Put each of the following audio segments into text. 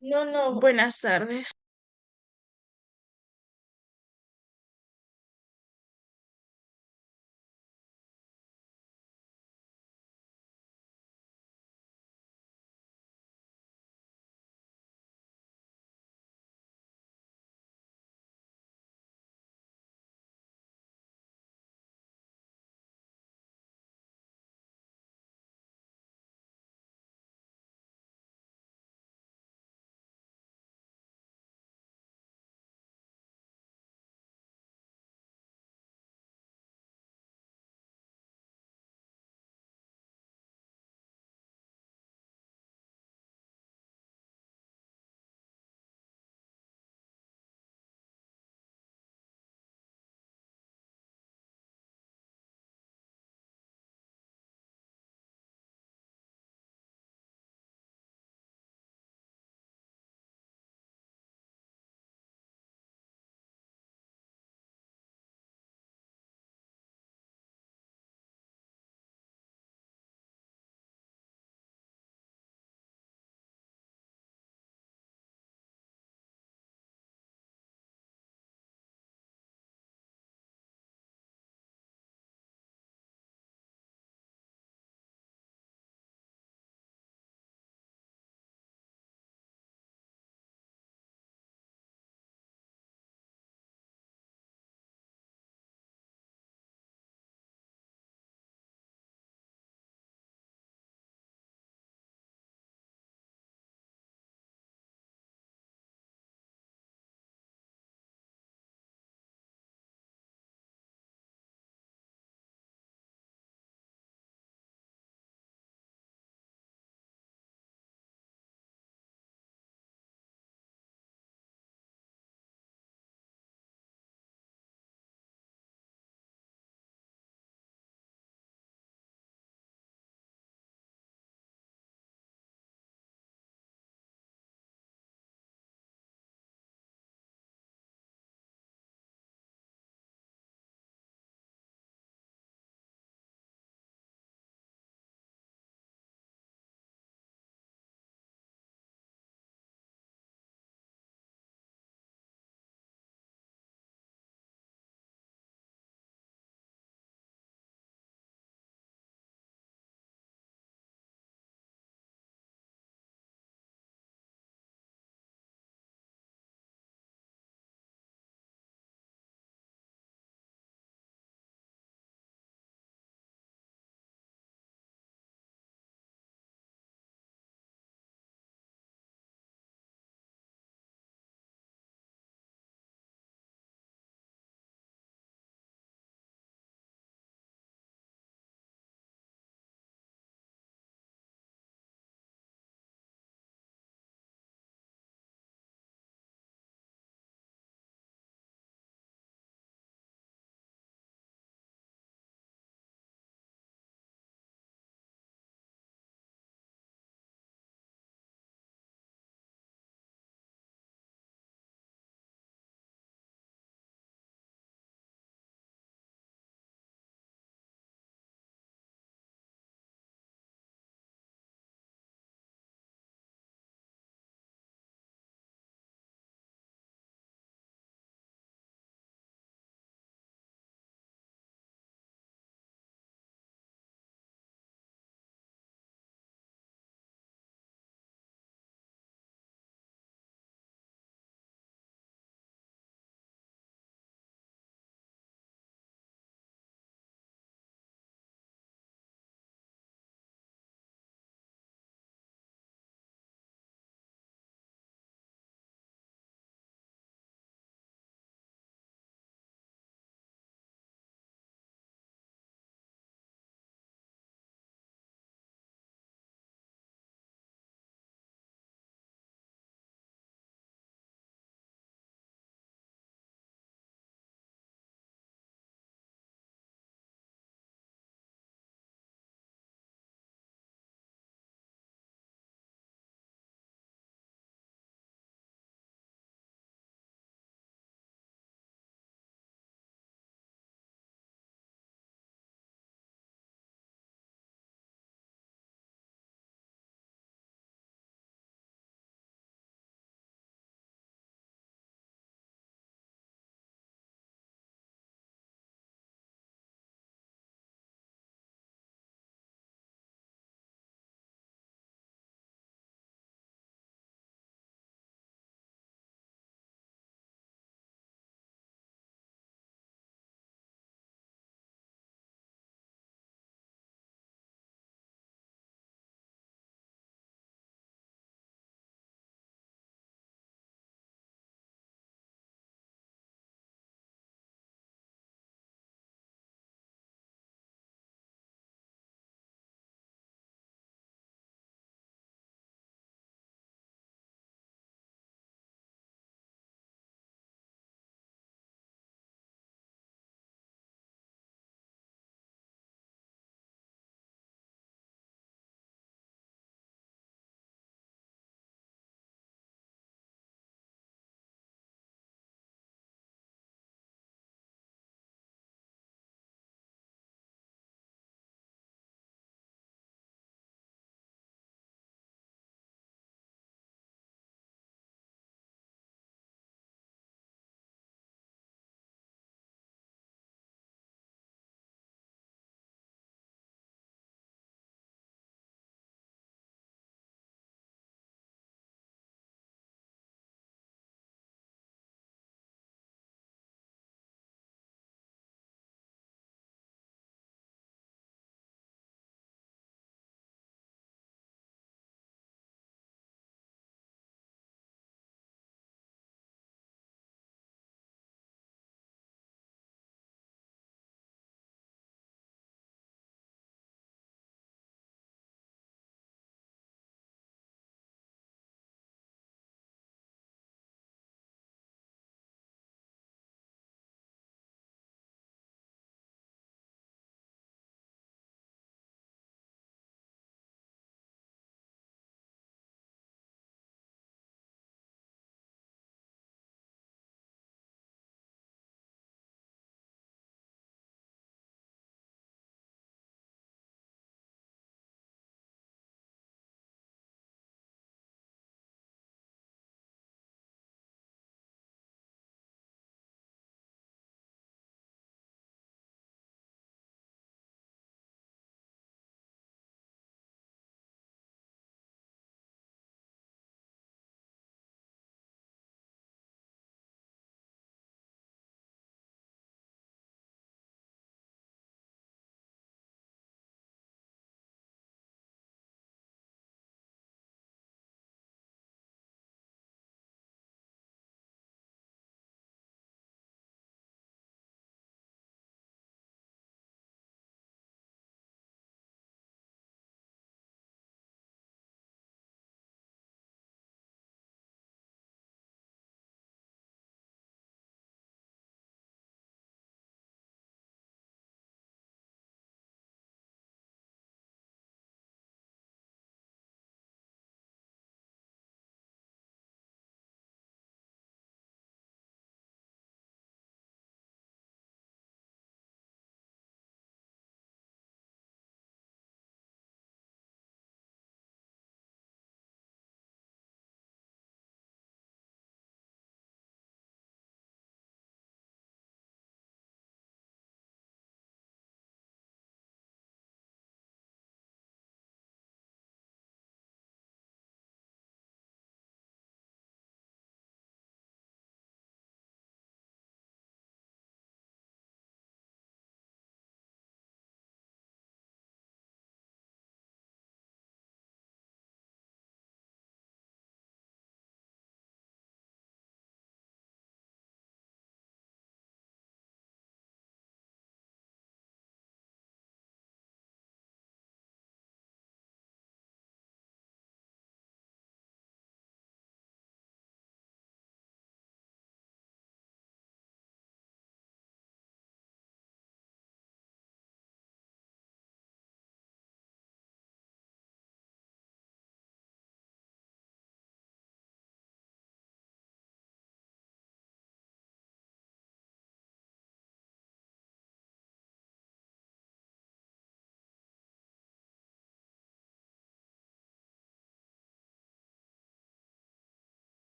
No, no, buenas tardes.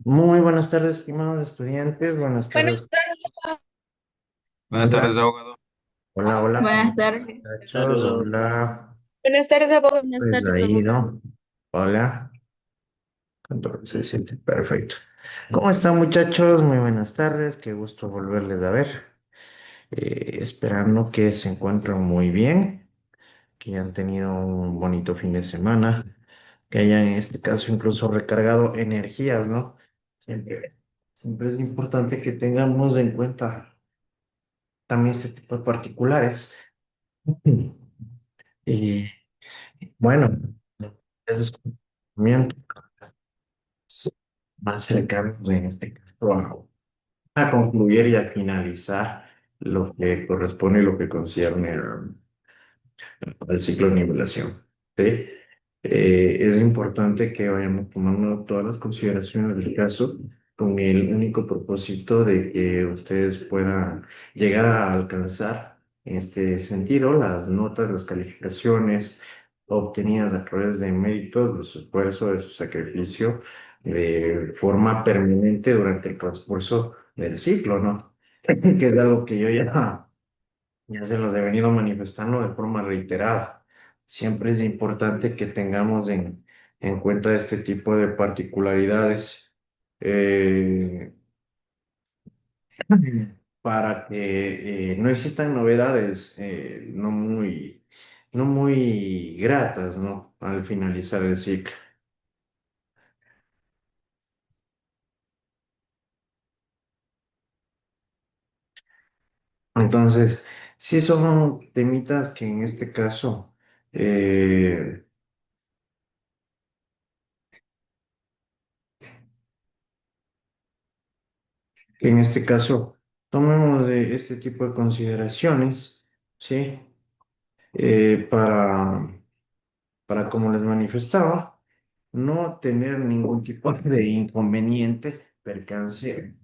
Muy buenas tardes, estimados estudiantes. Buenas tardes. Buenas tardes. Buenas Hola, tardes, abogado. hola, hola, ¿cómo Buenas están, tardes. muchachos? Saludos. Hola, Buenas tardes, abogado. Buenas pues tardes, ahí, abogado. ¿no? Hola, control se siente perfecto. ¿Cómo están, muchachos? Muy buenas tardes. Qué gusto volverles a ver. Esperando que se encuentren muy bien, que hayan tenido un bonito fin de semana, que hayan en este caso incluso recargado energías, ¿no? Siempre es importante que tengamos en cuenta también este tipo de particulares. Y bueno, esos conocimientos más cercanos en este caso a concluir y a finalizar lo que corresponde y lo que concierne al ciclo de nivelación. ¿Sí? Es importante que vayamos tomando todas las consideraciones del caso con el único propósito de que ustedes puedan llegar a alcanzar en este sentido las notas, las calificaciones obtenidas a través de méritos, de su esfuerzo, de su sacrificio, de forma permanente durante el transcurso del ciclo, ¿no? Que es algo que yo ya se los he venido manifestando de forma reiterada. Siempre es importante que tengamos en cuenta este tipo de particularidades eh, para que no existan novedades no muy gratas, ¿no? Al finalizar el ciclo. Entonces, sí son temitas eh, que en este caso tomemos de este tipo de consideraciones, ¿sí? Eh, para, como les manifestaba, no tener ningún tipo de inconveniente, percance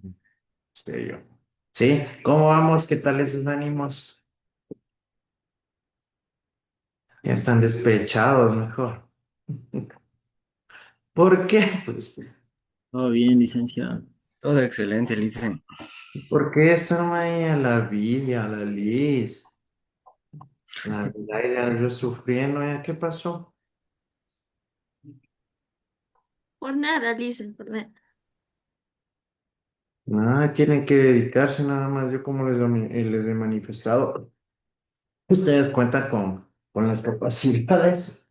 exterior. ¿Sí? ¿Cómo vamos? ¿Qué tal esos ánimos? Ya están despechados, mejor. ¿Por qué? Pues, Todo bien, licenciado. Todo excelente, Licen. porque están ahí a la Villa, a la Liz, la Laila, yo sufriendo, ¿ya qué pasó? Por nada, Lisa, por nada. Nada, tienen que dedicarse nada más, yo como les he manifestado. Ustedes cuentan con las capacidades,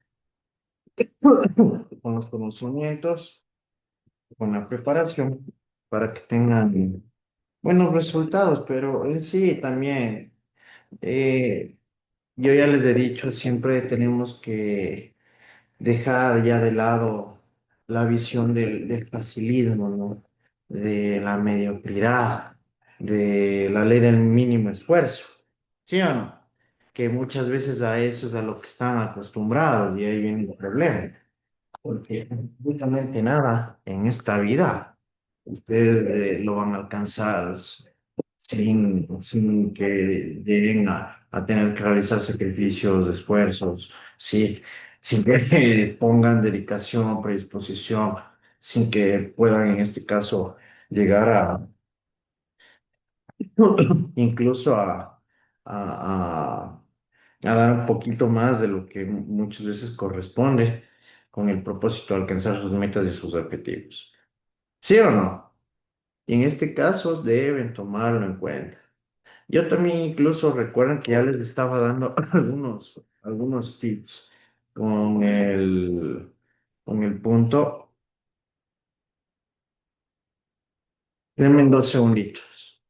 con los conocimientos, con la preparación para que tengan buenos resultados, pero en sí también, eh, yo ya les he dicho, siempre tenemos que dejar ya de lado la visión del facilismo, ¿no? De la mediocridad, de la ley del mínimo esfuerzo, ¿sí o no? Que muchas veces a eso es a lo que están acostumbrados y ahí viene el problema, porque absolutamente nada en esta vida ustedes lo van a alcanzar sin que lleguen a tener que realizar sacrificios, esfuerzos, ¿sí? Sin que pongan dedicación, predisposición, sin que puedan en este caso llegar a incluso a, a dar un poquito más de lo que muchas veces corresponde con el propósito de alcanzar sus metas y sus objetivos. ¿Sí o no? Y en este caso deben tomarlo en cuenta. Yo también incluso recuerdan que ya les estaba dando algunos tips con con el punto. Denme 2 segunditos.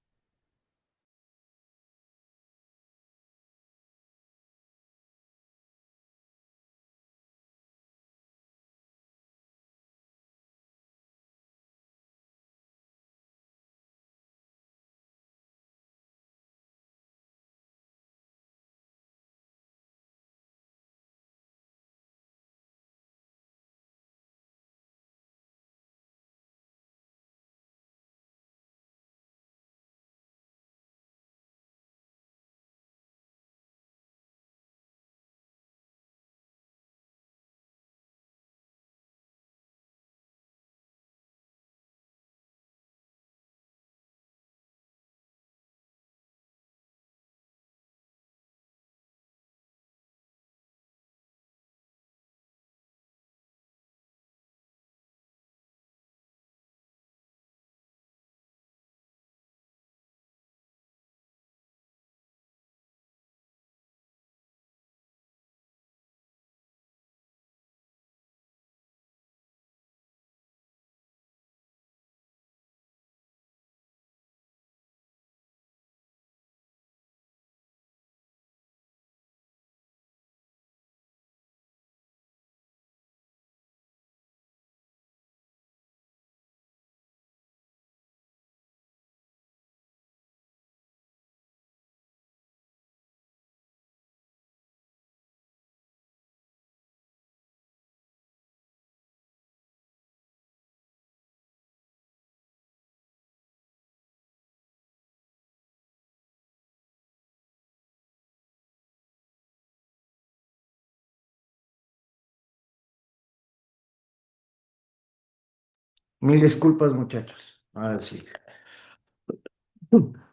Mil disculpas, muchachos. Ahora sí.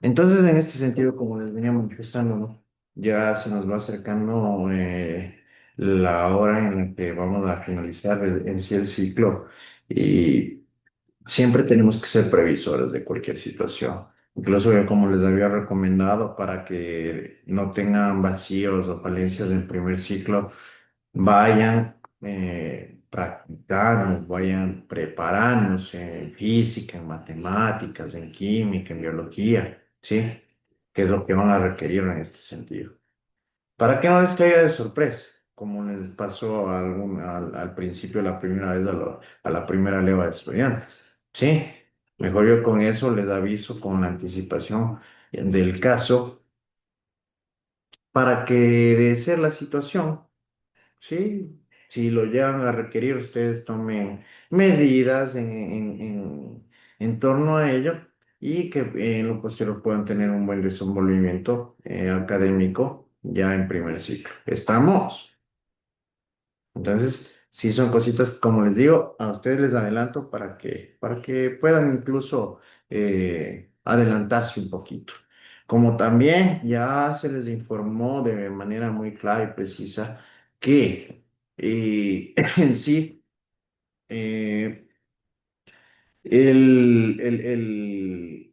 Entonces, en este sentido, como les venía manifestando, ¿no? Ya se nos va acercando la hora en la que vamos a finalizar en sí el ciclo y siempre tenemos que ser previsores de cualquier situación. Incluso yo, como les había recomendado, para que no tengan vacíos o falencias en primer ciclo, vayan practicando, vayan preparándose en física, en matemáticas, en química, en biología, ¿sí? Que es lo que van a requerir en este sentido. Para que no les caiga de sorpresa, como les pasó al principio, la primera vez a la primera leva de estudiantes, ¿sí? Mejor yo con eso les aviso con la anticipación del caso para que de ser la situación. Sí, si lo llegan a requerir, ustedes tomen medidas en torno a ello y que en lo posterior puedan tener un buen desenvolvimiento académico ya en primer ciclo. ¿Estamos? Entonces, sí son cositas, como les digo, a ustedes les adelanto para que puedan incluso adelantarse un poquito. Como también ya se les informó de manera muy clara y precisa que en sí eh, el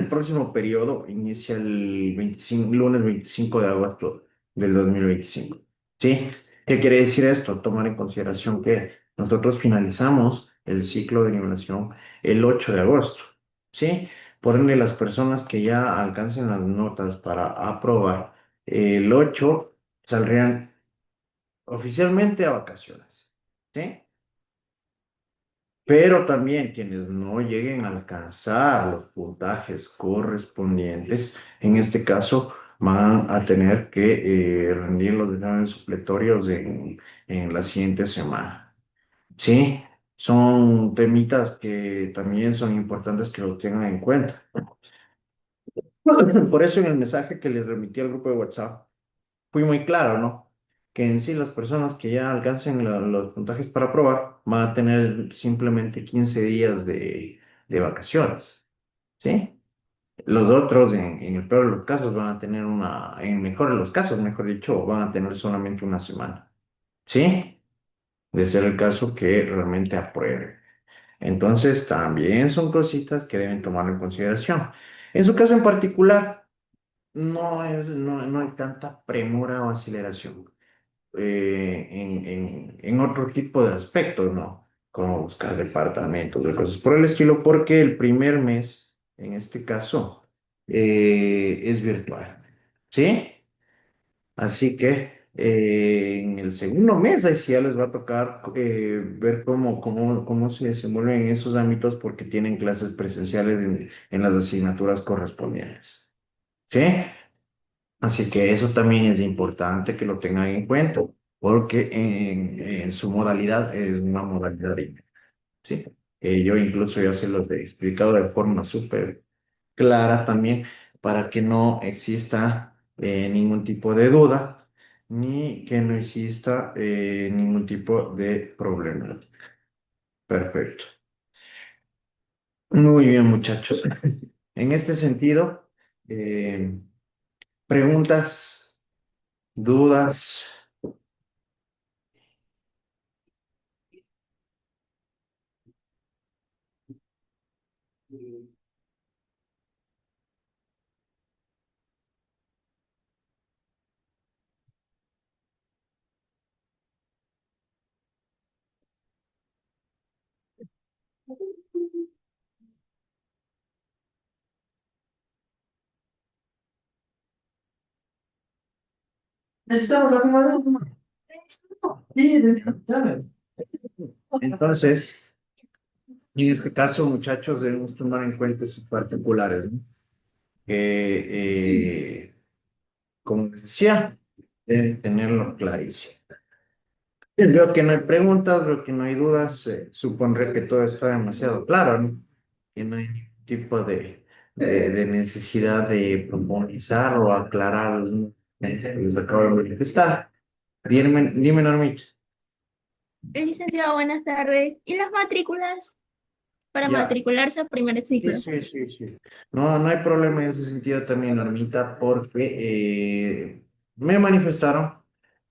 próximo periodo inicia el 25 lunes 25 de agosto del 2025. ¿Sí? ¿Qué quiere decir esto? Tomar en consideración que nosotros finalizamos el ciclo de nivelación el 8 de agosto. ¿Sí? Por ende, las personas que ya alcancen las notas para aprobar el 8 saldrían oficialmente a vacaciones. ¿Sí? Pero también quienes no lleguen a alcanzar los puntajes correspondientes, en este caso, van a tener que rendir los exámenes supletorios en la siguiente semana. Sí, son temitas que también son importantes que lo tengan en cuenta. Por eso en el mensaje que les remití al grupo de WhatsApp, fui muy claro, ¿no? Que en sí las personas que ya alcancen los puntajes para aprobar van a tener simplemente 15 días de vacaciones, ¿sí? Los otros, en el peor de los casos, van a tener en mejor de los casos, mejor dicho, van a tener solamente una semana, ¿sí? De ser el caso que realmente aprueben. Entonces, también son cositas que deben tomar en consideración. En su caso en particular, no hay tanta premura o aceleración en otro tipo de aspectos, ¿no? Como buscar departamentos, de cosas por el estilo, porque el primer mes, en este caso, es virtual, ¿sí? Así que en el segundo mes, ahí sí ya les va a tocar ver cómo se desenvuelven en esos ámbitos porque tienen clases presenciales en las asignaturas correspondientes, ¿sí? Así que eso también es importante que lo tengan en cuenta, porque en su modalidad es una modalidad híbrida, ¿sí? Yo incluso ya se los he explicado de forma súper clara también para que no exista ningún tipo de duda ni que no exista ningún tipo de problema. Perfecto. Muy bien, muchachos. En este sentido, eh, preguntas, dudas. Necesitamos la firma de un- Sí, dale. Entonces, en este caso, muchachos, debemos tomar en cuenta sus particulares, ¿no? Que, como les decía, deben tenerlo clarísimo. Veo que no hay preguntas, veo que no hay dudas, supondré que todo está demasiado claro, ¿no? Que no hay ningún tipo de necesidad de profundizar o aclarar los puntos que les acabo de manifestar. Dime, Normita. Licenciado, buenas tardes. ¿Y las matrículas? Para Ya. matricularse a primer Sí, ciclo. sí, sí, sí. No, no hay problema en ese sentido también, Normita, porque me manifestaron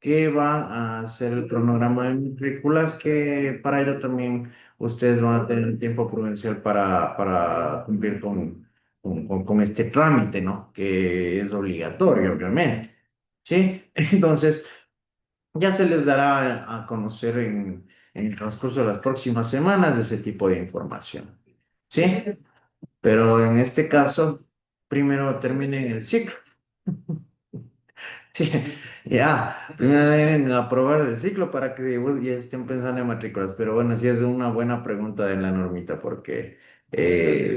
que van a hacer el cronograma de matrículas, que para ello también ustedes van a tener tiempo prudencial para cumplir con este trámite, ¿no? Que es obligatorio, obviamente. ¿Sí? Entonces, ya se les dará a conocer en el transcurso de las próximas semanas ese tipo de información. ¿Sí? Pero en este caso, primero terminen el ciclo. Sí, ya, primero deben aprobar el ciclo para que ya estén pensando en matrículas. Pero bueno, sí es una buena pregunta de la Normita, porque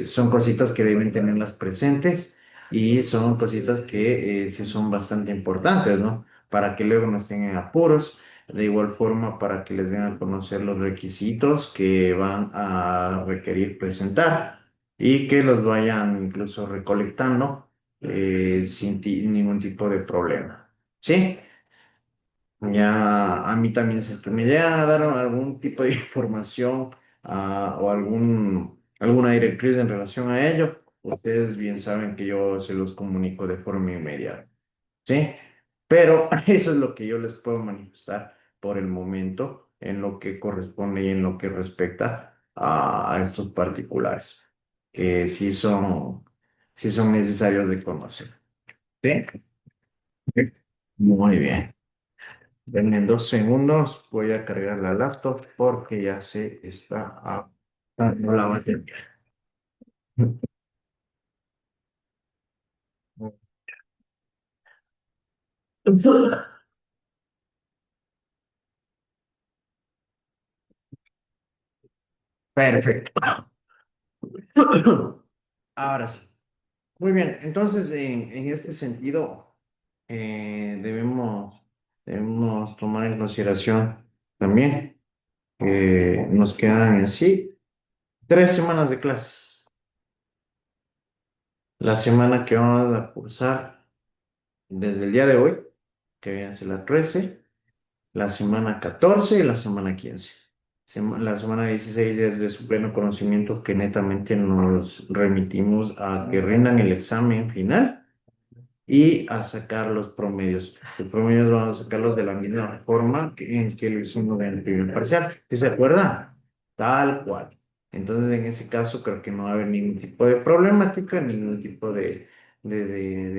son cositas que deben tenerlas presentes y son cositas que sí son bastante importantes, ¿no? Para que luego no estén en apuros. De igual forma, para que les den a conocer los requisitos que van a requerir presentar y que los vayan incluso recolectando sin ningún tipo de problema. Sí, ya a mí también si es que me llegan a dar algún tipo de información o alguna directriz en relación a ello, ustedes bien saben que yo se los comunico de forma inmediata. ¿Sí? Pero eso es lo que yo les puedo manifestar por el momento en lo que corresponde y en lo que respecta a estos particulares, que sí son necesarios de conocer. ¿Sí? Muy bien. Denme 2 segundos, voy a cargar la laptop porque ya se está agotando la batería. Perfecto. Ahora sí. Muy bien, entonces en este sentido debemos tomar en consideración también que nos quedan en sí 3 semanas de clases. La semana que vamos a cursar desde el día de hoy, que viene a ser la 13, la semana 14 y la semana 15. La semana 16 es de su pleno conocimiento que netamente nos remitimos a que rindan el examen final y a sacar los promedios. Los promedios vamos a sacarlos de la misma forma en que lo hicimos en el primer parcial. ¿Sí se acuerdan? Tal cual. Entonces, en ese caso, creo que no va a haber ningún tipo de problemática, ningún tipo de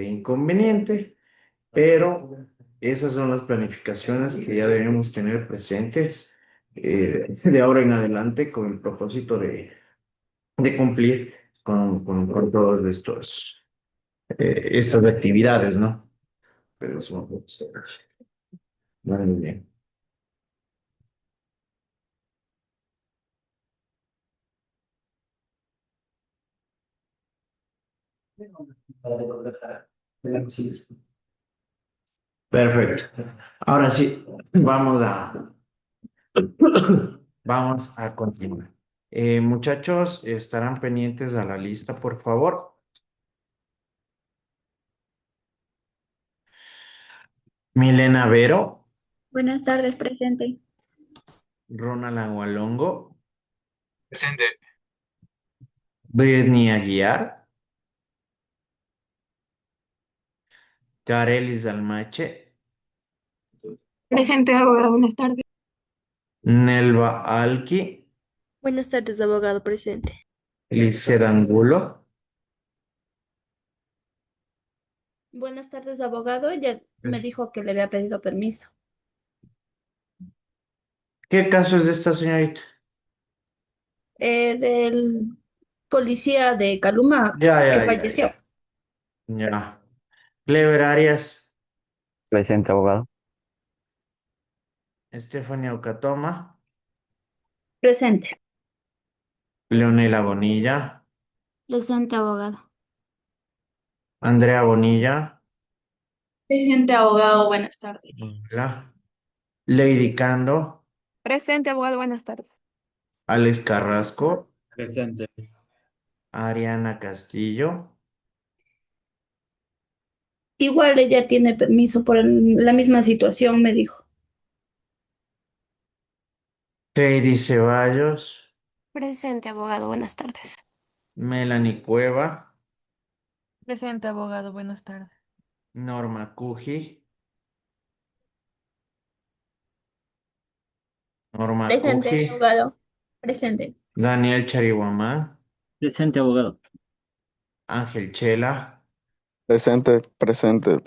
inconveniente, pero esas son las planificaciones que ya debemos tener presentes de ahora en adelante con el propósito de cumplir con todos estas actividades, ¿no? Pero son muy bien. Perfecto. Ahora sí, vamos a continuar. Muchachos, estarán pendientes a la lista, por favor. Milena Vero, Buenas tardes, presente. Ronald Agualongo, Presente. Britney Aguiar, Carelis Almache, Presente, abogado, buenas tardes. Nelva Alki, Buenas tardes, abogado presente. Lice Angulo. Buenas tardes, abogado. Ya me dijo que le había pedido permiso. ¿Qué caso es de esta señorita? Del policía de Caluma Ya, que ya, ya, falleció. ya. Ya. Clever Arias, Presente, abogado. Estefania Ocatoma, Presente. Leonela Bonilla, Presente, abogado. Andrea Bonilla, Presente, abogado, buenas tardes. hola, Lady Cando, Presente, abogado, buenas tardes. Alex Carrasco, Presente. Ariana Castillo, Igual ella tiene permiso por la misma situación, me dijo. Heidi Ceballos, Presente, abogado. Buenas tardes. Melanie Cueva, Presente, abogado. Buenas tardes. Norma Cuji, Norma Presente, Cuji, abogado. Presente. Daniel Charihuamán, Presente, abogado. Ángel Chela, Presente, presente.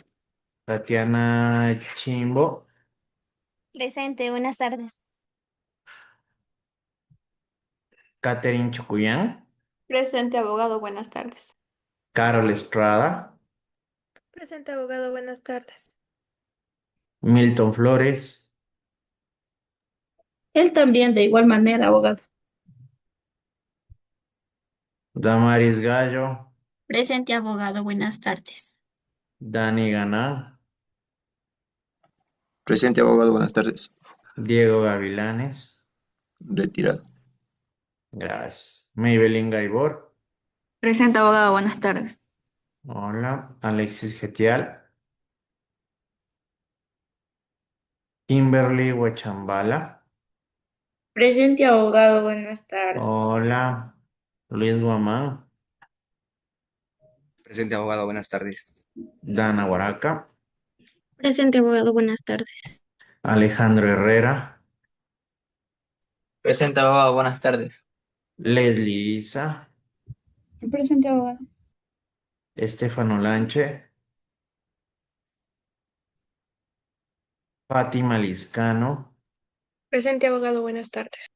Tatiana Chimbo, Presente, buenas tardes. Catherine Chocuyán, Presente, abogado. Buenas tardes. Carol Estrada, Presente, abogado. Buenas tardes. Milton Flores, Él también, de igual manera, abogado. Damaris Gallo, Presente, abogado. Buenas tardes. Dani Ganá, Presente, abogado, buenas tardes. Diego Gavilanes, Retirado. gracias. Maybelline Gaibor, Presente, abogado. Buenas tardes. hola. Alexis Getial, Kimberly Huachambala, Presente, abogado. Buenas tardes. hola. Luis Guamán, Presente, abogado, buenas tardes. Dana Huaraca, Presente, abogado. Buenas tardes. Alejandro Herrera, Presente, abogado, buenas tardes. Leslie Isa, Presente, abogado. Estefano Lanche, Fátima Liscano, Presente, abogado. Buenas tardes.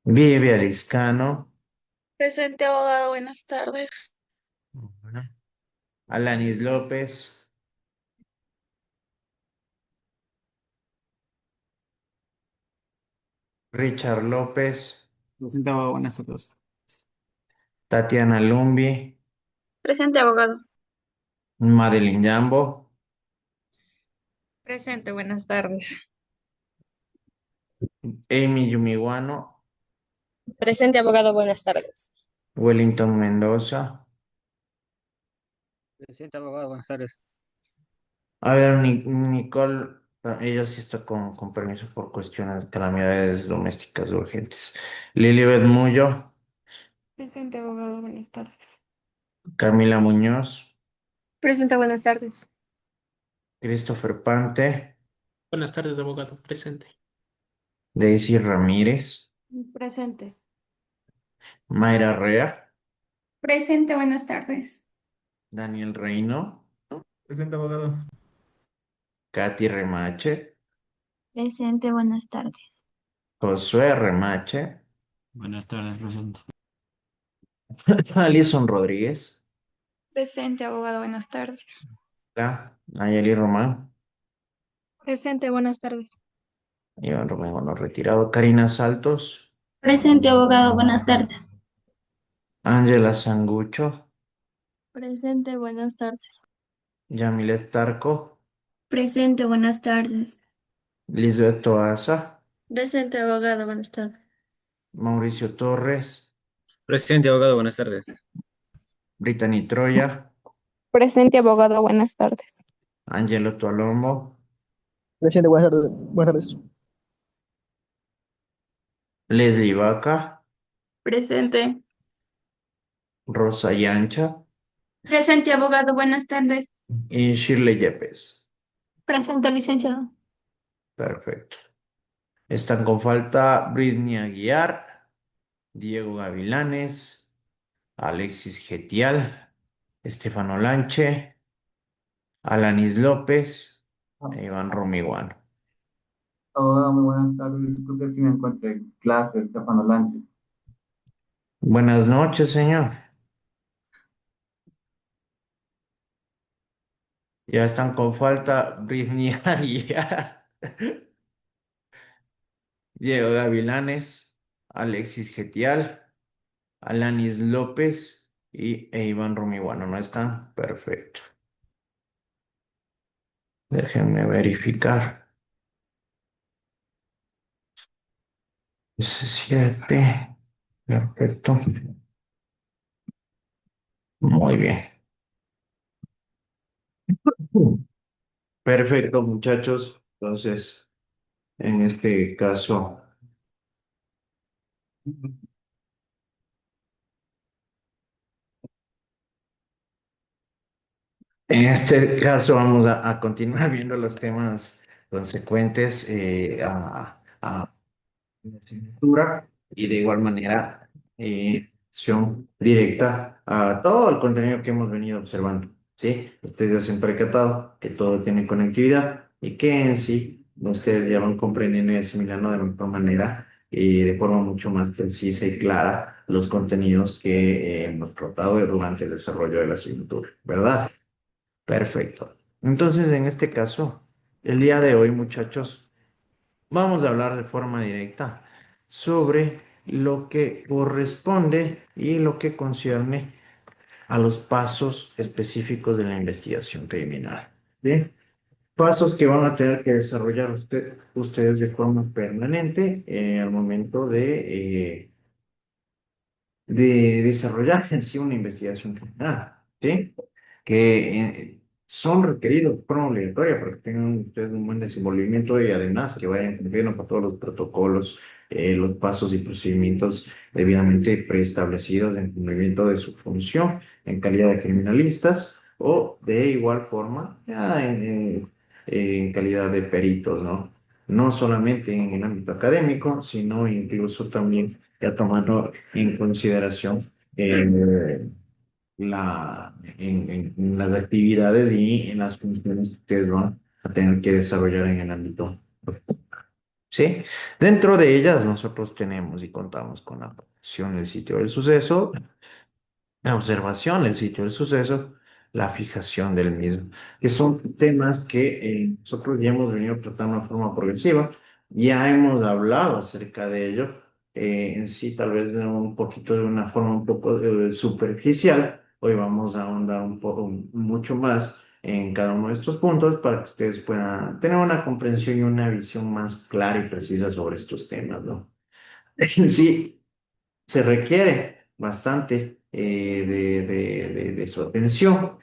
Vivi Liscano, Presente, abogado. Buenas tardes. hola. Alanis López, Richard López, Presente, abogado. Buenas tardes. Tatiana Lumbi, Presente, abogado. Madeline Jambo, Presente, buenas tardes. Amy Yumiguano, Presente, abogado. Buenas tardes. Wellington Mendoza. Presente, abogado, buenas tardes. A ver, Nicole, ella sí está con permiso por cuestiones de calamidades domésticas urgentes. Lilibet Mullo, Presente, abogado. Buenas tardes. Camila Muñoz, Presente, buenas tardes. Christopher Pante, Buenas tardes, abogado. Presente. Daisy Ramírez, Presente. Mayra Rea, Presente, buenas tardes. Daniel Reino, Presente, abogado. Katy Remache, Presente, buenas tardes. Josué Remache, Buenas tardes, presente. Alison Rodríguez, Presente, abogado. Buenas tardes. Nayeli Román, Presente, buenas tardes. Iván Romero no retirado, Karina Saltos, Presente, abogado. Buenas tardes. Ángela Sangucho, Presente, buenas tardes. Yamilet Tarco, Presente, buenas tardes. Lisbeth Toaza, Presente, abogado. Buenas tardes. Mauricio Torres, Presente, abogado, buenas tardes. Brittany Troya, Presente, abogado. Buenas tardes. Angelo Tualombo, Presente, buenas tardes. Buenas tardes. Leslie Vaca, Presente. Rosa Yancha Presente, abogado. Buenas tardes. y Shirley Yepes. Presente, licenciado. Perfecto. Están con falta Britney Aguiar, Diego Gavilanes, Alexis Getial, Estefano Lanche, Alanis López e Iván Romiguano. Abogado, muy buenas tardes. Disculpe si me encuentro en clase, Estefano Lanche. Buenas noches, señor. Ya están con falta Britney Aguiar, Diego Gavilanes, Alexis Getial, Alanis López e Iván Romiguano. ¿No están? Perfecto. Déjenme verificar. 17. Perfecto. Muy bien. Perfecto, muchachos. Entonces, en este caso, En este caso vamos a continuar viendo los temas consecuentes a la asignatura y de igual manera acción directa a todo el contenido que hemos venido observando. ¿Sí? Ustedes ya se han percatado que todo tiene conectividad y que en sí ustedes ya van comprendiendo y asimilando de mejor manera y de forma mucho más precisa y clara los contenidos que hemos tratado durante el desarrollo de la asignatura, ¿verdad? Perfecto. Entonces, en este caso, el día de hoy, muchachos, vamos a hablar de forma directa sobre lo que corresponde y lo que concierne a los pasos específicos de la investigación criminal. ¿Sí? Pasos que van a tener que desarrollar ustedes de forma permanente al momento de desarrollar en sí una investigación criminal, ¿sí? Que son requeridos de forma obligatoria para que tengan ustedes un buen desenvolvimiento y además que vayan cumpliendo con todos los protocolos, los pasos y procedimientos debidamente preestablecidos en cumplimiento de su función en calidad de criminalistas o de igual forma ya en calidad de peritos, ¿no? No solamente en el ámbito académico, sino incluso también ya tomando en consideración en las actividades y en las funciones que ustedes van a tener que desarrollar en el ámbito. ¿Sí? Dentro de ellas nosotros tenemos y contamos con la protección del sitio del suceso, la observación del sitio del suceso, la fijación del mismo, que son temas que nosotros ya hemos venido tratando de forma progresiva, ya hemos hablado acerca de ello, en sí tal vez de un poquito de una forma un poco superficial, hoy vamos a ahondar un poco, mucho más en cada uno de estos puntos para que ustedes puedan tener una comprensión y una visión más clara y precisa sobre estos temas, ¿no? Sí, se requiere bastante de su atención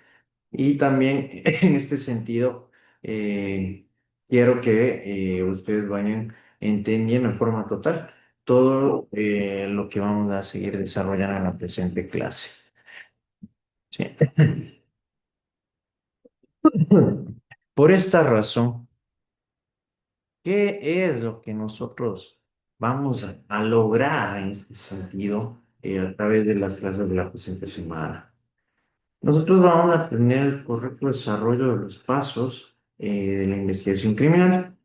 y también en este sentido quiero que ustedes vayan entendiendo en forma total todo lo que vamos a seguir desarrollando en la presente clase. ¿Sí? Por esta razón, ¿qué es lo que nosotros vamos a lograr en este sentido a través de las clases de la presente semana? Nosotros vamos a tener el correcto desarrollo de los pasos de la investigación criminal,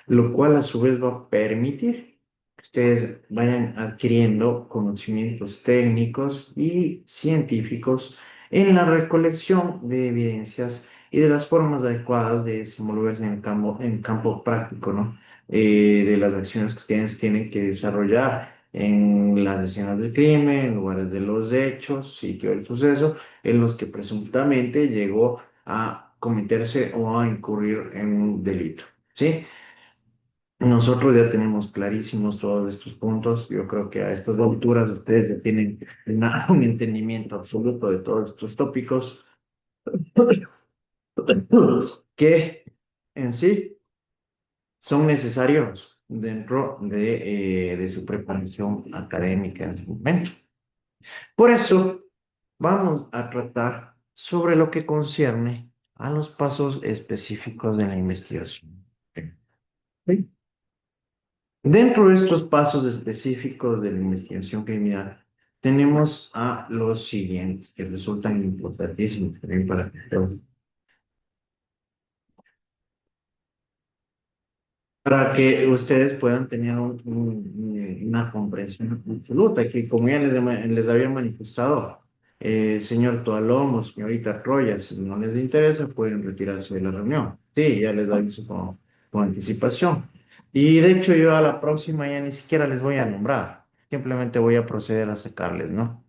lo cual a su vez va a permitir que ustedes vayan adquiriendo conocimientos técnicos y científicos en la recolección de evidencias y de las formas adecuadas de desenvolverse en campo práctico, ¿no? De las acciones que ustedes tienen que desarrollar en las escenas del crimen, en lugares de los hechos, sitio del suceso, en los que presuntamente llegó a cometerse o a incurrir en un delito. ¿Sí? Nosotros ya tenemos clarísimos todos estos puntos. Yo creo que a estas alturas ustedes ya tienen un entendimiento absoluto de todos estos tópicos que en sí son necesarios dentro de su preparación académica en su momento. Por eso vamos a tratar sobre lo que concierne a los pasos específicos de la investigación. ¿Sí? Dentro de estos pasos específicos de la investigación criminal, tenemos a los siguientes que resultan importantísimos también para que ustedes puedan tener una comprensión absoluta, que como ya les había manifestado, señor Toalomo, señorita Troya, si no les interesa, pueden retirarse de la reunión. Sí, ya les aviso con anticipación. Y de hecho yo a la próxima ya ni siquiera les voy a nombrar, simplemente voy a proceder a sacarles, ¿no?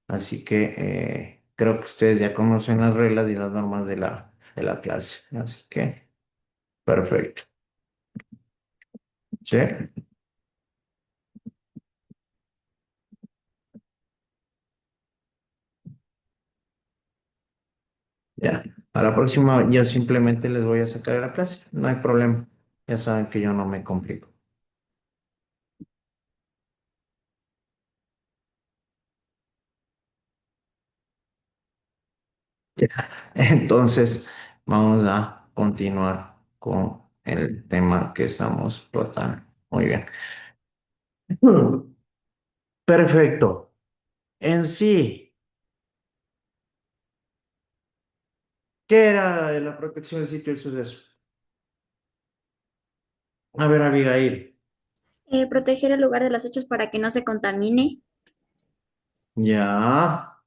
Así que creo que ustedes ya conocen las reglas y las normas de la clase. Así que, perfecto. ¿Sí? Ya. A la próxima yo simplemente les voy a sacar de la clase. No hay problema. Ya saben que yo no me complico. Entonces, vamos a continuar con el tema que estamos tratando. Muy bien. Perfecto. En sí, ¿qué era la protección del sitio del suceso? A ver, Abigail. Proteger el lugar de los hechos para que no se contamine. Ya.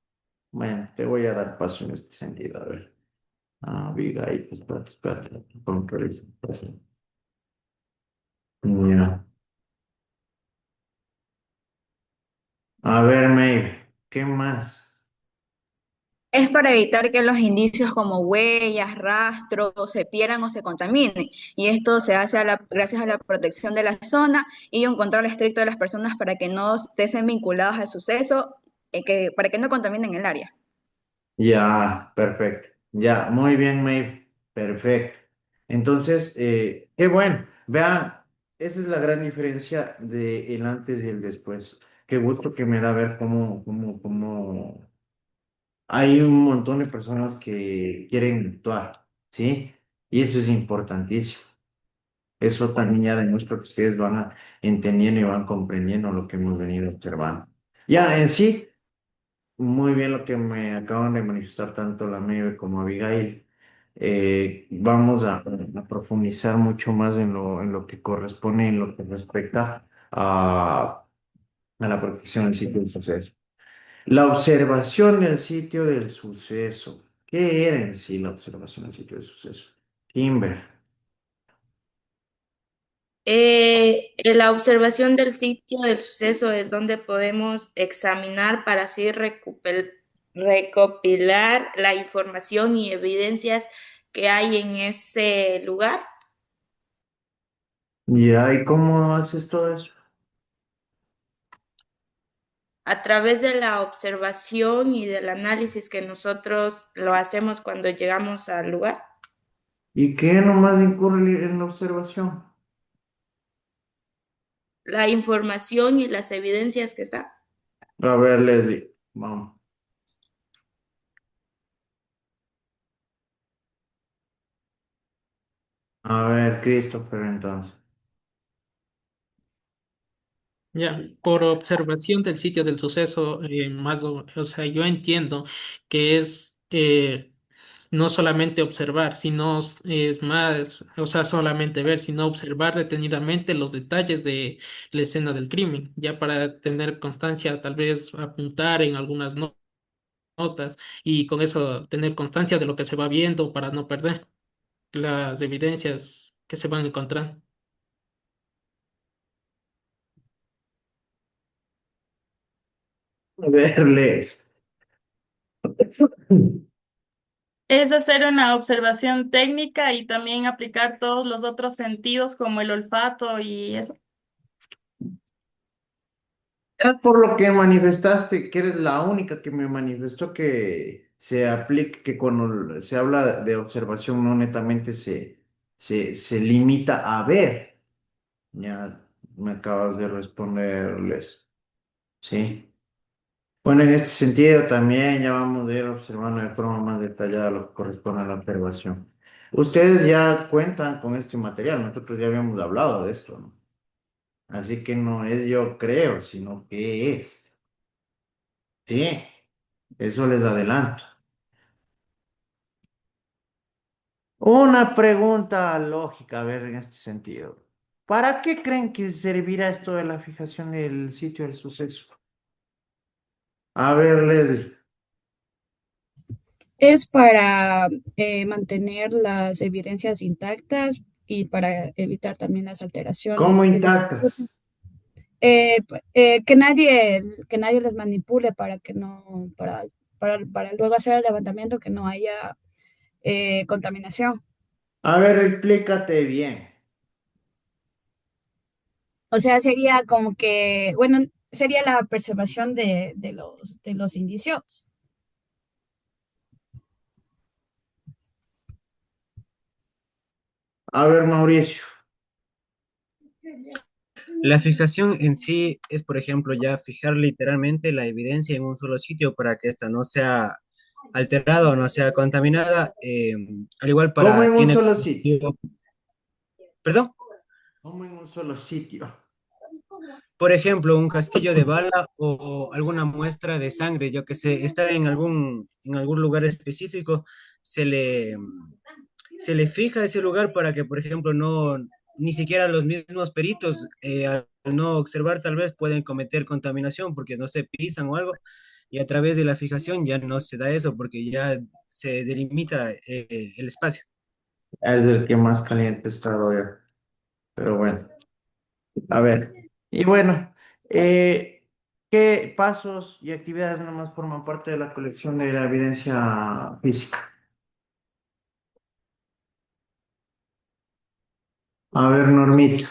Bueno, te voy a dar paso en este sentido. A ver. Abigail, espérate. Control, ya. A ver, May, ¿qué más? Es para evitar que los indicios como huellas, rastros se pierdan o se contaminen. Y esto se hace gracias a la protección de la zona y un control estricto de las personas para que no estén vinculadas al suceso, para que no contaminen el área. Ya, perfecto. Ya, muy bien, May. Perfecto. Entonces, qué bueno. Vean, esa es la gran diferencia de el antes y el después. Qué gusto que me da ver cómo hay un montón de personas que quieren actuar, ¿sí? Y eso es importantísimo. Eso también ya demuestra que ustedes van entendiendo y van comprendiendo lo que hemos venido observando. Ya, en sí. Muy bien lo que me acaban de manifestar tanto la Mebe como Abigail. Vamos a profundizar mucho más en lo que corresponde, en lo que respecta a la protección del sitio del suceso. La observación del sitio del suceso. ¿Qué era en sí la observación del sitio del suceso? Kimber. La observación del sitio del suceso es donde podemos examinar para así recopilar la información y evidencias que hay en ese lugar Ya, ¿y cómo haces todo eso? a través de la observación y del análisis que nosotros lo hacemos cuando llegamos al lugar. ¿Y qué nomás incurre en la observación? La información y las evidencias que están. A ver, Leslie, vamos. A ver, Christopher, entonces. Ya, por observación del sitio del suceso, o sea, yo entiendo que es no solamente observar, sino es más, o sea, solamente ver, sino observar detenidamente los detalles de la escena del crimen, ya para tener constancia, tal vez apuntar en algunas notas y con eso tener constancia de lo que se va viendo para no perder las evidencias que se van encontrando. A ver, Les. Es hacer una observación técnica y también aplicar todos los otros sentidos como el olfato y eso. Por lo que manifestaste, que eres la única que me manifestó que se aplique, que cuando se habla de observación no netamente se limita a ver. Ya me acabas de responderles. Sí. Bueno, en este sentido también ya vamos a ir observando de forma más detallada lo que corresponde a la observación. Ustedes ya cuentan con este material, nosotros ya habíamos hablado de esto, ¿no? Así que no es yo creo, sino que es. Sí, eso les adelanto. Una pregunta lógica, a ver, en este sentido. ¿Para qué creen que servirá esto de la fijación del sitio del suceso? A ver, Leslie. Es para mantener las evidencias intactas y para evitar también las ¿Cómo alteraciones. Es decir, intactas? que nadie les manipule para luego hacer el levantamiento que no haya contaminación. A ver, explícate bien. O sea, sería como que, bueno, sería la preservación de los indicios. A ver, Mauricio. La fijación en sí es, por ejemplo, ya fijar literalmente la evidencia en un solo sitio para que ésta no sea alterada o no sea contaminada, al igual ¿Cómo en un tiene, solo sitio? perdón, ¿Cómo en un solo sitio? por ejemplo, un casquillo de bala o alguna muestra de sangre, yo que sé, está en algún lugar específico, se le, se le fija ese lugar para que, por ejemplo, no, ni siquiera los mismos peritos, al no observar, tal vez pueden cometer contaminación porque no se pisan o algo, y a través de la fijación ya no se da eso porque ya se delimita el espacio. Es el que más caliente está hoy. Pero bueno, a ver. Y bueno, ¿qué pasos y actividades nomás forman parte de la colección de la evidencia física? A ver, Normita.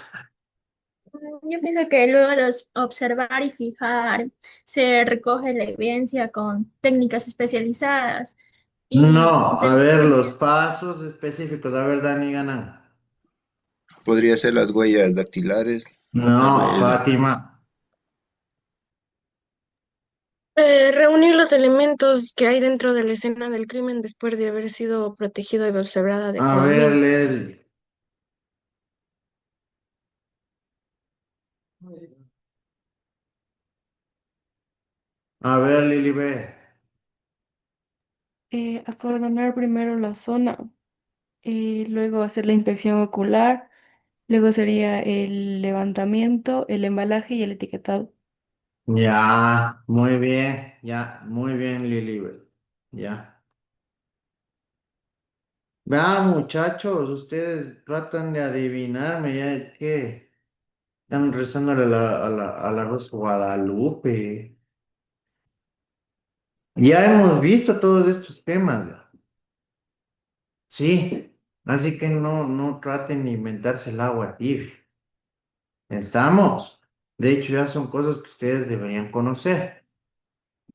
Yo pienso que luego de observar y fijar, se recoge la evidencia con técnicas especializadas y No, a ver, después, los pasos específicos. A ver, Dani gana. Podría ser las huellas dactilares, o tal No, vez Fátima. Reunir los elementos que hay dentro de la escena del crimen después de haber sido protegido y observado A ver, adecuadamente. Leslie. A ver, Lilibet. Acordonar primero la zona, luego hacer la inspección ocular, luego sería el levantamiento, el embalaje y el etiquetado. Ya, muy bien, ya, muy bien, Lilibet. Ya. Vean, muchachos, ustedes tratan de adivinarme, ya es que están rezando a la Rosa Guadalupe. Ya hemos visto todos estos temas, ya. Sí, así que no traten de inventarse el agua tibia. Estamos. De hecho, ya son cosas que ustedes deberían conocer.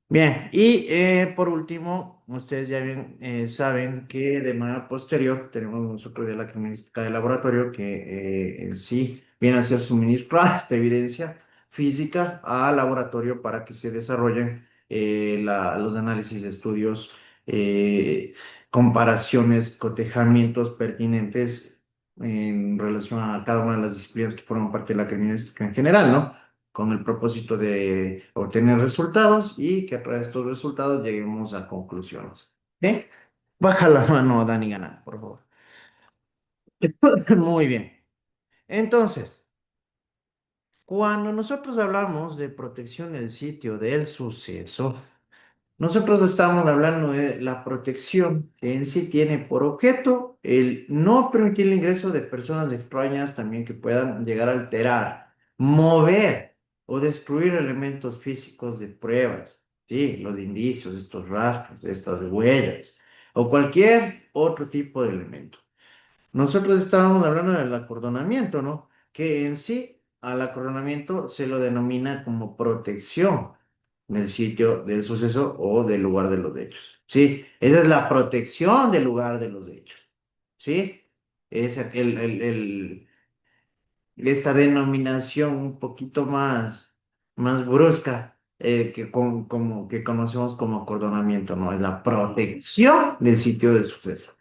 Bien, y por último, ustedes ya bien saben que de manera posterior tenemos nosotros ya la criminalística de laboratorio que en sí viene a ser suministrar esta evidencia física al laboratorio para que se desarrollen los análisis, estudios, eh, comparaciones, cotejamientos pertinentes en relación a cada una de las disciplinas que forman parte de la criminalística en general, ¿no? Con el propósito de obtener resultados y que a través de estos resultados lleguemos a conclusiones. ¿Sí? Baja la mano, Dani Gana, por favor. Muy bien. Entonces, cuando nosotros hablamos de protección del sitio del suceso, nosotros estamos hablando de la protección que en sí tiene por objeto el no permitir el ingreso de personas extrañas también que puedan llegar a alterar, mover o destruir elementos físicos de pruebas, ¿sí? Los indicios, estos rastros, estas huellas o cualquier otro tipo de elemento. Nosotros estábamos hablando del acordonamiento, ¿no? Que en sí al acordonamiento se lo denomina como protección del sitio del suceso o del lugar de los hechos. Sí, esa es la protección del lugar de los hechos. ¿Sí? Es esta denominación un poquito más brusca como, que conocemos como acordonamiento, ¿no? Es la protección del sitio del suceso.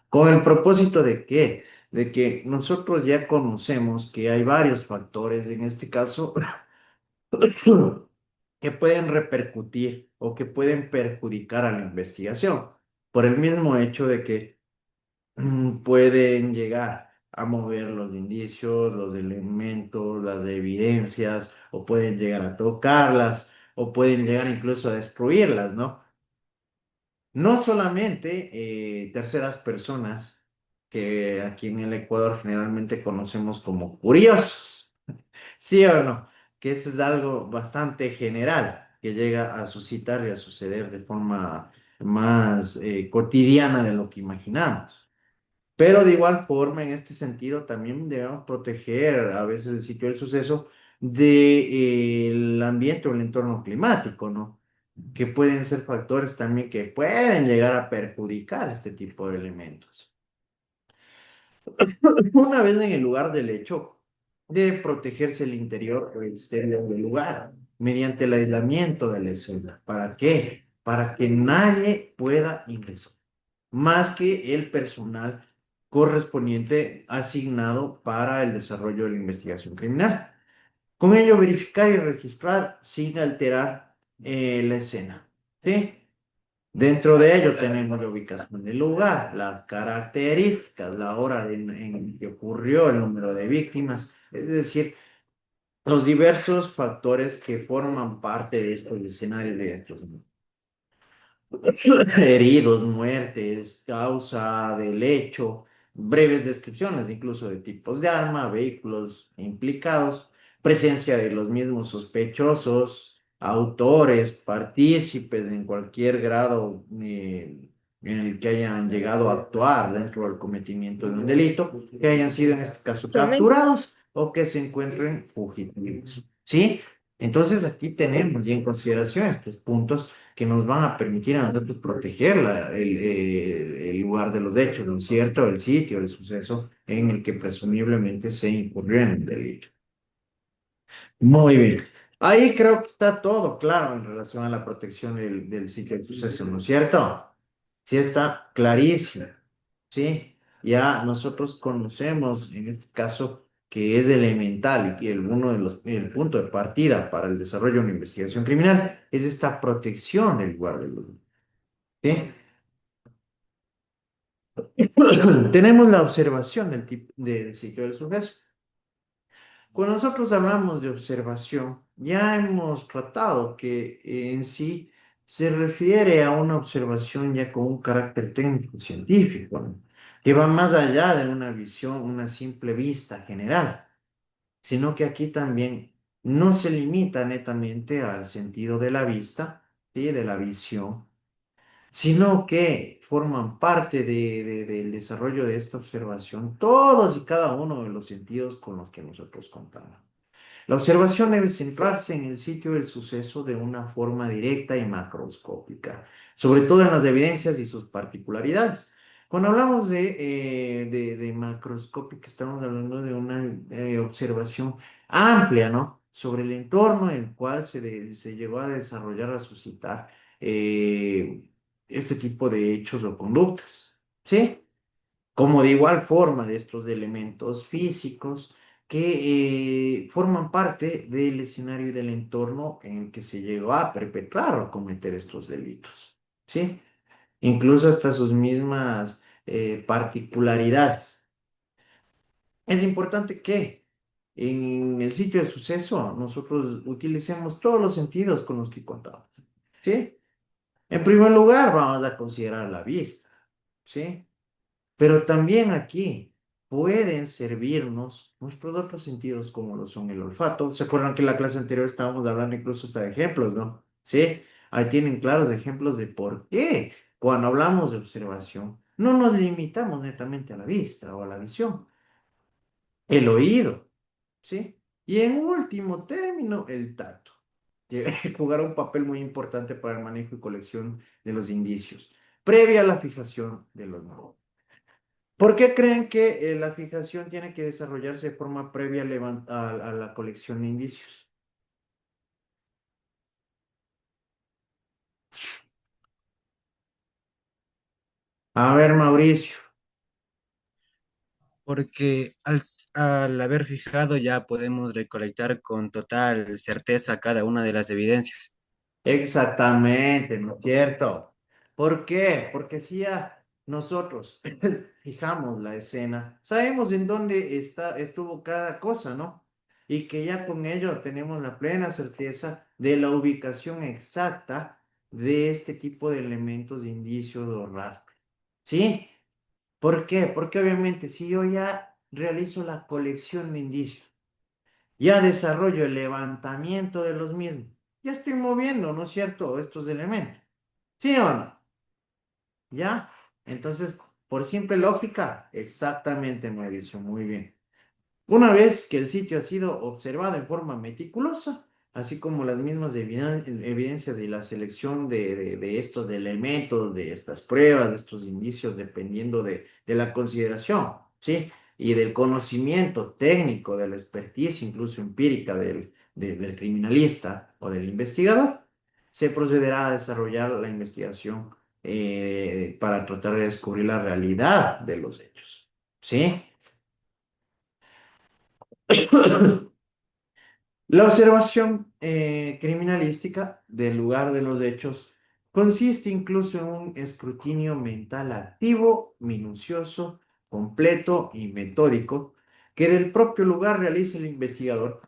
¿Con el propósito de qué? De que nosotros ya conocemos que hay varios factores, en este caso, que pueden repercutir o que pueden perjudicar a la investigación, por el mismo hecho de que pueden llegar a mover los indicios, los elementos, las evidencias, o pueden llegar a tocarlas, o pueden llegar incluso a destruirlas, ¿no? No solamente terceras personas, que aquí en el Ecuador generalmente conocemos como curiosos, ¿sí o no? Que eso es algo bastante general, que llega a suscitar y a suceder de forma más cotidiana de lo que imaginamos. Pero de igual forma, en este sentido, también debemos proteger a veces el sitio del suceso del ambiente o el entorno climático, ¿no? Que pueden ser factores también que pueden llegar a perjudicar este tipo de elementos. Una vez en el lugar del hecho, debe protegerse el interior o el exterior del lugar mediante el aislamiento de la escena. ¿Para qué? para que nadie pueda ingresar, más que el personal correspondiente asignado para el desarrollo de la investigación criminal. Con ello, verificar y registrar sin alterar la escena. ¿Sí? Dentro de ello tenemos la ubicación del lugar, las características, la hora en que ocurrió, el número de víctimas, es decir, los diversos factores que forman parte de estos escenarios de estos heridos, muertes, causa del hecho, breves descripciones incluso de tipos de arma, vehículos implicados, presencia de los mismos sospechosos, autores, partícipes en cualquier grado en el que hayan llegado a actuar dentro del cometimiento de un delito, que hayan sido en este caso capturados o que se encuentren fugitivos. ¿Sí? Entonces aquí tenemos ya en consideración estos puntos que nos van a permitir a nosotros proteger el lugar de los hechos, ¿no es cierto? El sitio, el suceso en el que presumiblemente se incurrió en el delito. Muy bien. Ahí creo que está todo claro en relación a la protección del sitio del suceso, ¿no es cierto? Sí está clarísimo, ¿sí? Ya nosotros conocemos, en este caso, que es elemental y que uno de el punto de partida para el desarrollo de una investigación criminal es esta protección del lugar del delito, ¿sí? Tenemos la observación del sitio del suceso. Cuando nosotros hablamos de observación, ya hemos tratado que en sí se refiere a una observación ya con un carácter técnico-científico, ¿no? Que va más allá de una visión, una simple vista general, sino que aquí también no se limita netamente al sentido de la vista, ¿sí? De la visión, sino que forman parte del desarrollo de esta observación todos y cada uno de los sentidos con los que nosotros contamos. La observación debe centrarse en el sitio del suceso de una forma directa y macroscópica, sobre todo en las evidencias y sus particularidades. Cuando hablamos de macroscópica, estamos hablando de una observación amplia, ¿no? Sobre el entorno en el cual se llegó a desarrollar, a suscitar este tipo de hechos o conductas, ¿sí? Como de igual forma de estos elementos físicos que forman parte del escenario y del entorno en el que se llegó a perpetrar o cometer estos delitos, ¿sí? Incluso hasta sus mismas particularidades. Es importante que en el sitio de suceso nosotros utilicemos todos los sentidos con los que contamos, ¿sí? En primer lugar, vamos a considerar la vista, ¿sí? Pero también aquí pueden servirnos nuestros otros sentidos como lo son el olfato. ¿Se acuerdan que en la clase anterior estábamos hablando incluso hasta de ejemplos, ¿no? Sí, ahí tienen claros ejemplos de por qué cuando hablamos de observación no nos limitamos netamente a la vista o a la visión. El oído, ¿sí? Y en último término, el tacto, que jugará un papel muy importante para el manejo y colección de los indicios, previa a la fijación de los nuevos. ¿Por qué creen que la fijación tiene que desarrollarse de forma previa a la colección de indicios? A ver, Mauricio. Porque al haber fijado ya podemos recolectar con total certeza cada una de las evidencias. Exactamente, ¿no es cierto? ¿Por qué? Porque si ya nosotros fijamos la escena, sabemos en dónde estuvo cada cosa, ¿no? Y que ya con ello tenemos la plena certeza de la ubicación exacta de este tipo de elementos, de indicios o rastros. ¿Sí? ¿Por qué? Porque obviamente si yo ya realizo la colección de indicios, ya desarrollo el levantamiento de los mismos, ya estoy moviendo, ¿no es cierto?, estos elementos. ¿Sí o no? ¿Ya? Entonces, por simple lógica, exactamente, Mauricio, muy bien. Una vez que el sitio ha sido observado en forma meticulosa, así como las mismas evidencias y la selección de estos elementos, de estas pruebas, de estos indicios, dependiendo de la consideración, ¿sí? Y del conocimiento técnico, de la expertise, incluso empírica del criminalista o del investigador, se procederá a desarrollar la investigación para tratar de descubrir la realidad de los hechos. ¿Sí? La observación criminalística del lugar de los hechos consiste incluso en un escrutinio mental activo, minucioso, completo y metódico que del propio lugar realiza el investigador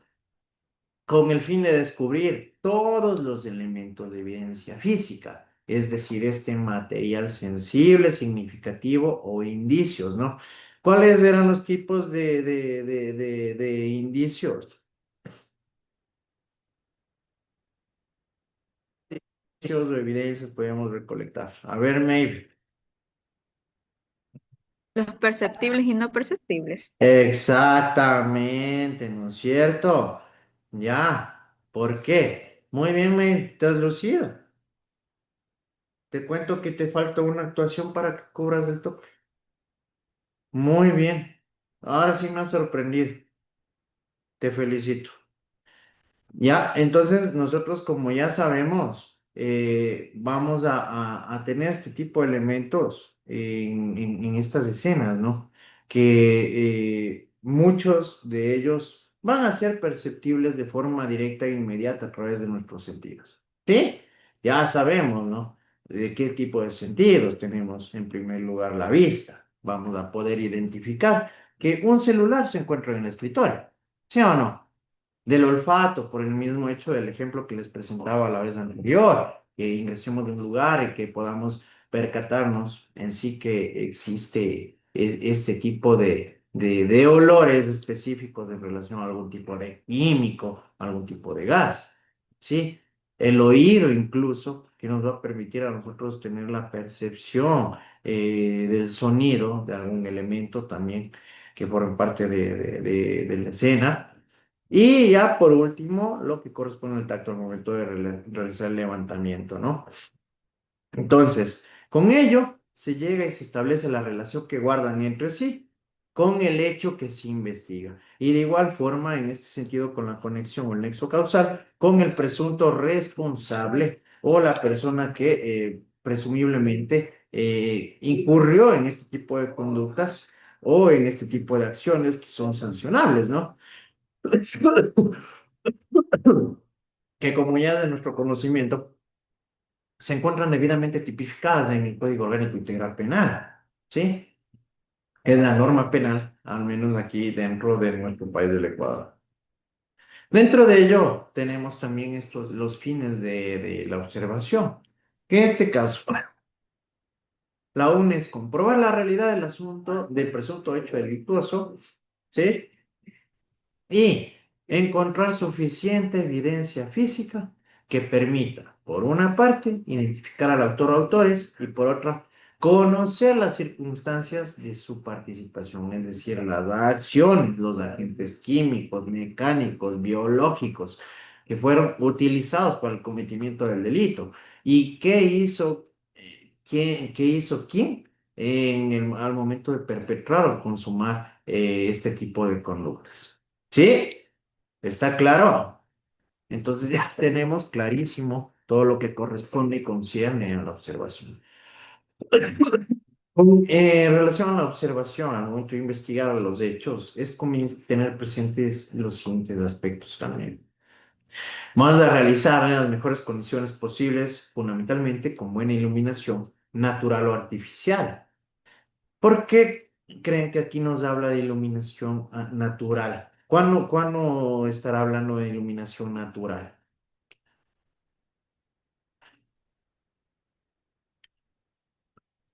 con el fin de descubrir todos los elementos de evidencia física, es decir, este material sensible, significativo o indicios, ¿no? ¿Cuáles eran los tipos de indicios? Indicios o evidencias podemos recolectar. A ver, Maeve. Los perceptibles y no perceptibles. Exactamente, ¿no es cierto? Ya. ¿Por qué? Muy bien, Maeve, te has lucido. Te cuento que te falta una actuación para que cubras el tope. Muy bien. Ahora sí me has sorprendido. Te felicito. Ya, entonces nosotros como ya sabemos, vamos a tener este tipo de elementos en estas escenas, ¿no? Que muchos de ellos van a ser perceptibles de forma directa e inmediata a través de nuestros sentidos. ¿Sí? Ya sabemos, ¿no? De qué tipo de sentidos tenemos. En primer lugar, la vista. Vamos a poder identificar que un celular se encuentra en el escritorio. ¿Sí o no? Del olfato, por el mismo hecho del ejemplo que les presentaba la vez anterior, que ingresemos de un lugar y que podamos percatarnos en sí que existe este tipo de olores específicos en relación a algún tipo de químico, algún tipo de gas, ¿sí? El oído incluso, que nos va a permitir a nosotros tener la percepción del sonido de algún elemento también que forma parte de la escena. Y ya por último, lo que corresponde al tacto al momento de realizar el levantamiento, ¿no? Entonces, con ello se llega y se establece la relación que guardan entre sí con el hecho que se investiga. Y de igual forma, en este sentido, con la conexión o el nexo causal, con el presunto responsable o la persona que presumiblemente incurrió en este tipo de conductas o en este tipo de acciones que son sancionables, ¿no? Que como ya de nuestro conocimiento, se encuentran debidamente tipificadas en el Código Orgánico Integral Penal, ¿sí? Es la norma penal, al menos aquí dentro de nuestro país del Ecuador. Dentro de ello tenemos también los fines de la observación, que en este caso, la UNE es comprobar la realidad del asunto del presunto hecho delictuoso, ¿sí? Y encontrar suficiente evidencia física que permita, por una parte, identificar al autor o autores y por otra, conocer las circunstancias de su participación, es decir, las acciones, los agentes químicos, mecánicos, biológicos que fueron utilizados para el cometimiento del delito. ¿Y qué hizo quién al momento de perpetrar o consumar este tipo de conductas? ¿Sí? ¿Está claro? Entonces ya tenemos clarísimo todo lo que corresponde y concierne a la observación. En relación a la observación, al momento de investigar los hechos, es conveniente tener presentes los siguientes aspectos también. Vamos a realizar en las mejores condiciones posibles, fundamentalmente con buena iluminación natural o artificial. ¿Por qué creen que aquí nos habla de iluminación natural? ¿Cuándo estará hablando de iluminación natural?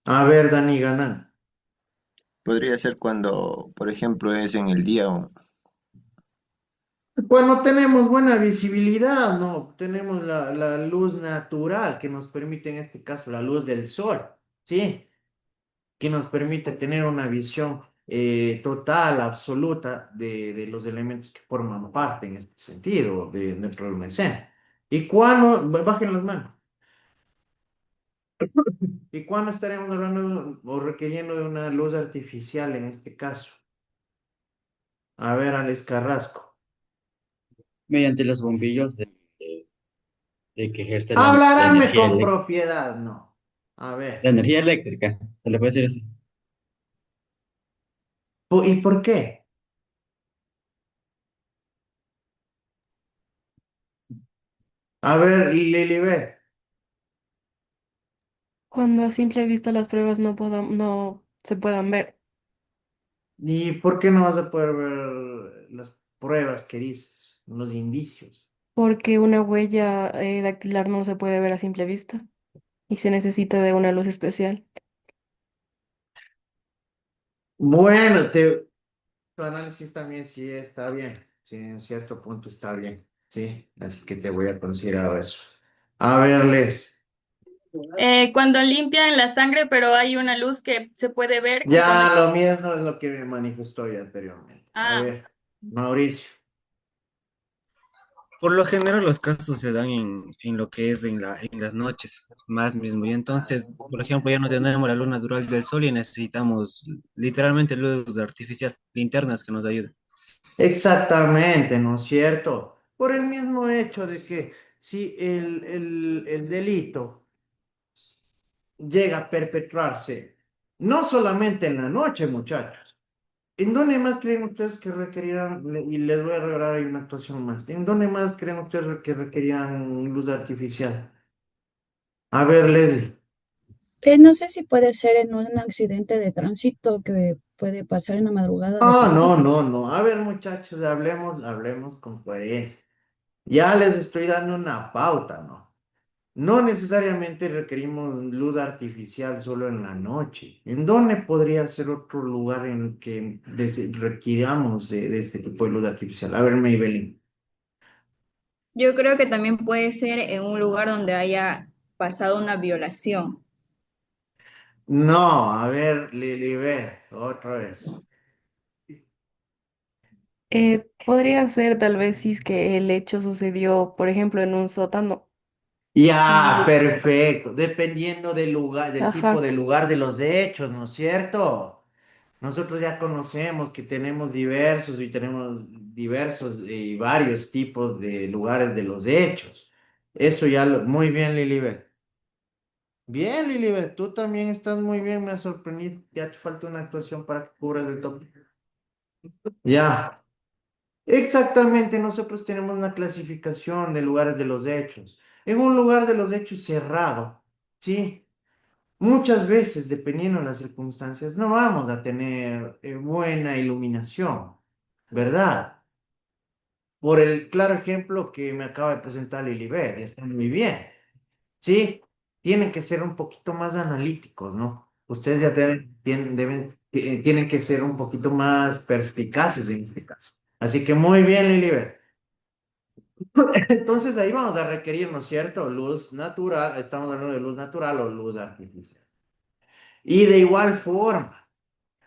A ver, Dani Gana. Podría ser cuando, por ejemplo, es en el día o Cuando tenemos buena visibilidad, ¿no? Tenemos la luz natural que nos permite, en este caso, la luz del sol, ¿sí? Que nos permite tener una visión total, absoluta de los elementos que forman parte en este sentido, dentro de una escena. ¿Y cuándo? Bajen las manos. ¿Y cuándo estaremos hablando o requiriendo de una luz artificial en este caso? A ver, Alex Carrasco. Mediante los bombillos que ejerce la Hablaránme energía con eléctrica. propiedad, no. A ver. La energía eléctrica, se le puede decir así. ¿Y por qué? A ver, Lilibet. Cuando a simple vista las pruebas no se puedan ver, ¿Y por qué no vas a poder ver las pruebas que dices, los indicios? porque una huella dactilar no se puede ver a simple vista y se necesita de una luz especial. Bueno, tu análisis también sí está bien. Sí, en cierto punto está bien. Sí, así que te voy a considerar eso. A ver, Les. Cuando limpian la sangre, pero hay una luz que se puede ver y cuando... Ya lo mismo es lo que me manifestó ya anteriormente. A Ah, ver, Mauricio. Por lo general los casos se dan en lo que es en las noches, más mismo. Y entonces, por ejemplo, ya no tenemos la luz natural del sol y necesitamos literalmente luz artificial, linternas que nos ayuden. Exactamente, ¿no es cierto? Por el mismo hecho de que si el delito llega a perpetrarse, no solamente en la noche, muchachos. ¿En dónde más creen ustedes que requerirán, y les voy a regalar ahí una actuación más, ¿en dónde más creen ustedes que requerían luz artificial? A ver, Leslie. No sé si puede ser en un accidente de tránsito que puede pasar en la madrugada de No, pronto. no, no, no. A ver, muchachos, hablemos con coherencia. Ya les estoy dando una pauta, ¿no? No necesariamente requerimos luz artificial solo en la noche. ¿En dónde podría ser otro lugar en el que requiramos de este tipo de luz artificial? A ver, Maybelline. Yo creo que también puede ser en un lugar donde haya pasado una violación. No, a ver, Lilibet, otra vez. Podría ser tal vez si es que el hecho sucedió, por ejemplo, en un sótano. Ya, Y, perfecto. Dependiendo del lugar, del tipo ajá, de lugar de los hechos, ¿no es cierto? Nosotros ya conocemos que tenemos diversos y varios tipos de lugares de los hechos. Eso ya muy bien, Lilibet. Bien, Lilibet, tú también estás muy bien, me ha sorprendido. Ya te falta una actuación para que cubras el tópico. Ya. Exactamente, nosotros tenemos una clasificación de lugares de los hechos. En un lugar de los hechos cerrado, ¿sí? Muchas veces, dependiendo de las circunstancias, no vamos a tener buena iluminación, ¿verdad? Por el claro ejemplo que me acaba de presentar Lilibet, está muy bien, ¿sí? Tienen que ser un poquito más analíticos, ¿no? Ustedes ya tienen que ser un poquito más perspicaces en este caso. Así que muy bien, Lilibet. Entonces ahí vamos a requerir, ¿no es cierto? Luz natural, estamos hablando de luz natural o luz artificial. Y de igual forma,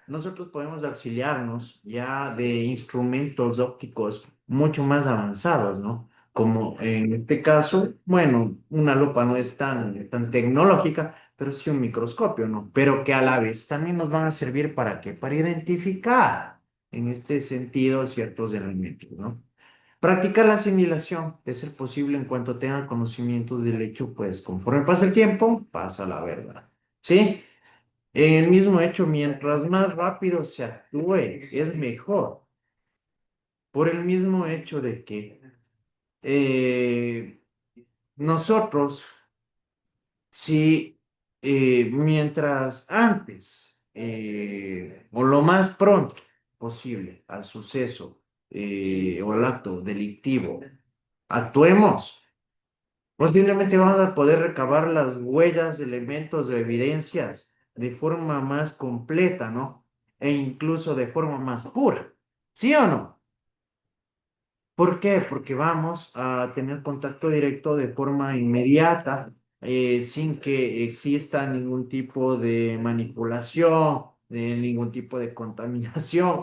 nosotros podemos auxiliarnos ya de instrumentos ópticos mucho más avanzados, ¿no? Como en este caso, bueno, una lupa no es tan tecnológica, pero sí un microscopio, ¿no? Pero que a la vez también nos van a servir para qué? Para identificar en este sentido ciertos elementos, ¿no? Practicar la asimilación, de ser posible en cuanto tengan conocimientos del hecho, pues conforme pasa el tiempo, pasa la verdad. ¿Sí? En el mismo hecho, mientras más rápido se actúe, es mejor. Por el mismo hecho de que eh, nosotros, si mientras antes o lo más pronto posible al suceso o al acto delictivo, actuemos. Posiblemente vamos a poder recabar las huellas, elementos o evidencias de forma más completa, ¿no? E incluso de forma más pura. ¿Sí o no? ¿Por qué? Porque vamos a tener contacto directo de forma inmediata, sin que exista ningún tipo de manipulación, ningún tipo de contaminación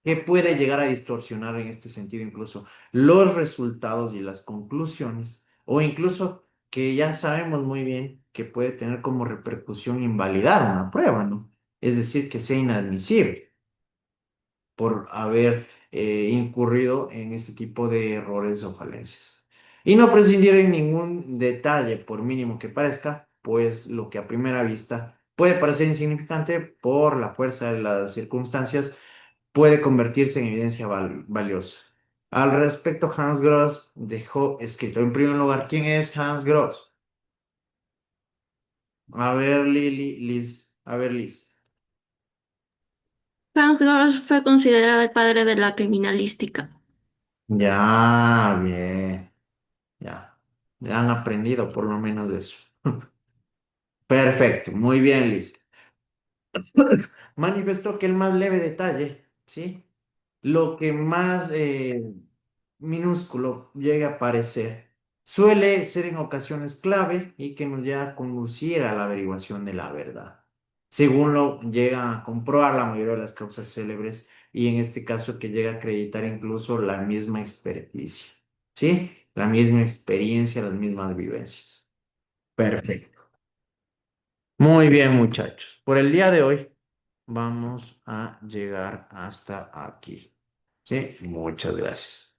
que puede llegar a distorsionar en este sentido incluso los resultados y las conclusiones, o incluso que ya sabemos muy bien que puede tener como repercusión invalidar una prueba, ¿no? Es decir, que sea inadmisible por haber incurrido en este tipo de errores o falencias. Y no prescindir en ningún detalle, por mínimo que parezca, pues lo que a primera vista puede parecer insignificante por la fuerza de las circunstancias, puede convertirse en evidencia valiosa. Al respecto, Hans Gross dejó escrito en primer lugar, ¿quién es Hans Gross? A ver, Liz, a ver, Liz. Hans Gross fue considerado el padre de la criminalística. Ya, bien, ya. Ya han aprendido por lo menos de eso. Perfecto, muy bien, Liz. Manifestó que el más leve detalle, ¿sí? Lo que más minúsculo llegue a parecer, suele ser en ocasiones clave y que nos llega a conducir a la averiguación de la verdad, según lo llega a comprobar la mayoría de las causas célebres y en este caso que llega a acreditar incluso la misma experticia, ¿sí? La misma experiencia, las mismas vivencias. Perfecto. Muy bien, muchachos. Por el día de hoy vamos a llegar hasta aquí. Sí, muchas gracias.